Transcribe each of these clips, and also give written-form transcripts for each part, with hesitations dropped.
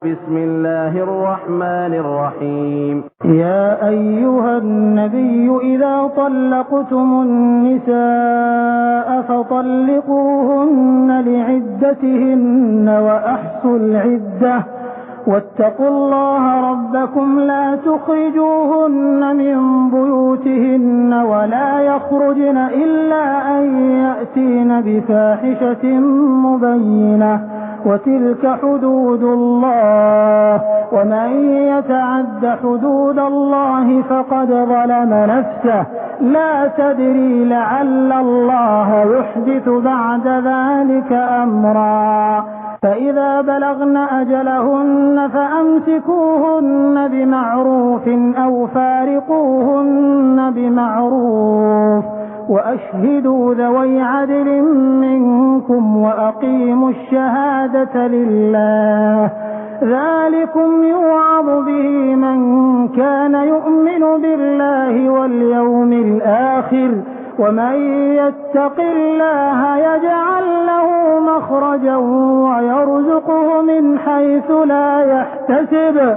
بسم الله الرحمن الرحيم. يا أيها النبي إذا طلقتم النساء فطلقوهن لعدتهن وأحصوا العدة واتقوا الله ربكم لا تخرجوهن من بيوتهن ولا يخرجن إلا أن يأتين بفاحشة مبينة وتلك حدود الله ومن يتعد حدود الله فقد ظلم نفسه لا تدري لعل الله يحدث بعد ذلك أمرا فإذا بلغن أجلهن فأمسكوهن بمعروف أو فارقوهن بمعروف وأشهدوا ذوي عدل منكم وأقيموا الشهادة لله ذلكم يوعظ به من كان يؤمن بالله واليوم الآخر ومن يتق الله يجعل له مخرجا ويرزقه من حيث لا يحتسب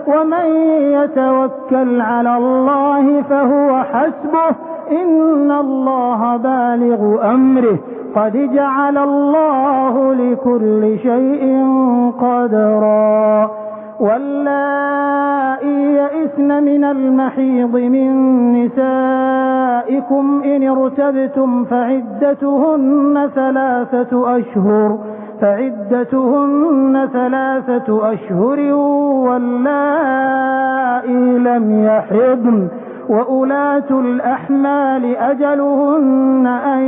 ومن يتوكل على الله فهو حسبه إن الله بالغ أمره قد جعل الله لكل شيء قدرا واللائي يئسن من المحيض من نسائكم إن ارتبتم فعدتهن ثلاثة أشهر واللائي لم يحضن وأولاة الأحمال أجلهن أن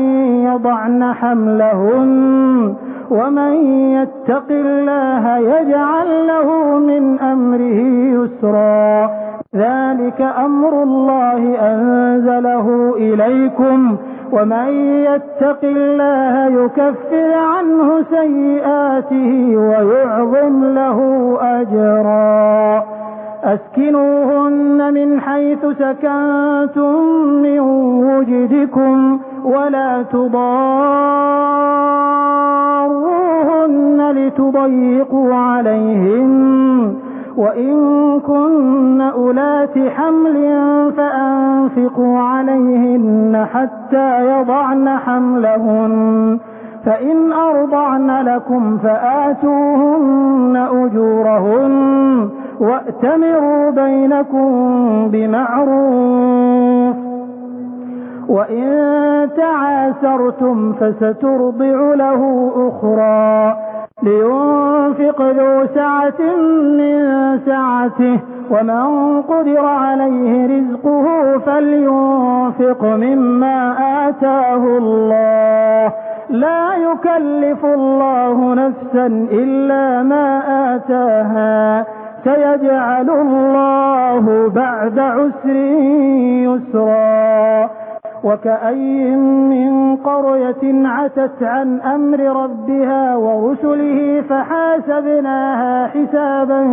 يضعن حملهن ومن يتق الله يجعل له من أمره يسرا ذلك أمر الله أنزله إليكم ومن يتق الله يكفر عنه سيئاته ويعظم له أجرا أسكنوهن من حيث سكنتم من وجدكم ولا تضاروهن لتضيقوا عليهن وإن كن أولات حمل فأنفقوا عليهن حتى يضعن حملهن فإن أرضعن لكم فآتوهن أجورهن وأتمروا بينكم بمعروف وإن تعاسرتم فسترضع له أخرى لينفق ذو سعة من سعته ومن قدر عليه رزقه فلينفق مما آتاه الله لا يكلف الله نفسا إلا ما آتاها سيجعل الله بعد عسر يسرا وكأي من قرية عتت عن أمر ربها ورسله فحاسبناها حسابا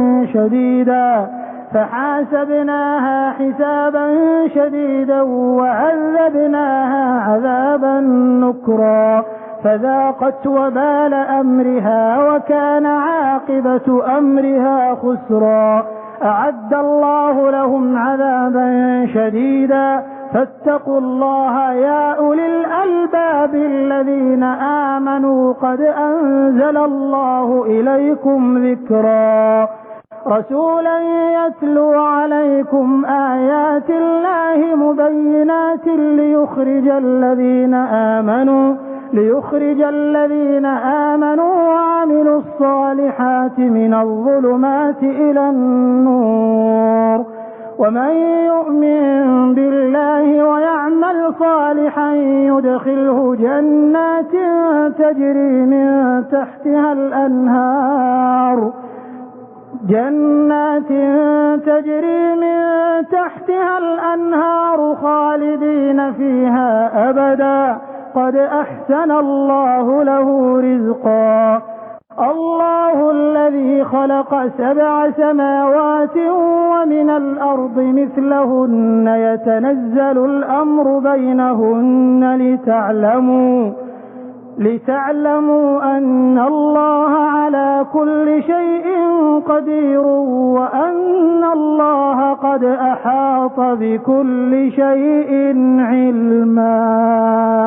شديدا وعذبناها عذابا نكرا فذاقت وبال أمرها وكان عاقبة أمرها خسرا أعد الله لهم عذابا شديدا فاتقوا الله يا أولي الألباب الذين آمنوا قد أنزل الله إليكم ذكرا رسولا يتلو عليكم آيات الله مبينات ليخرج الذين آمنوا وعملوا الصالحات من الظلمات إلى النور ومن يؤمن بالله ويعمل صالحا يدخله جنات تجري من تحتها الأنهار خالدين فيها أبدا قد أحسن الله له رزقا الله الذي خلق 7 سماوات ومن الأرض مثلهن يتنزل الأمر بينهن لتعلموا أن الله على كل شيء قدير وأن الله قد أحاط بكل شيء علما.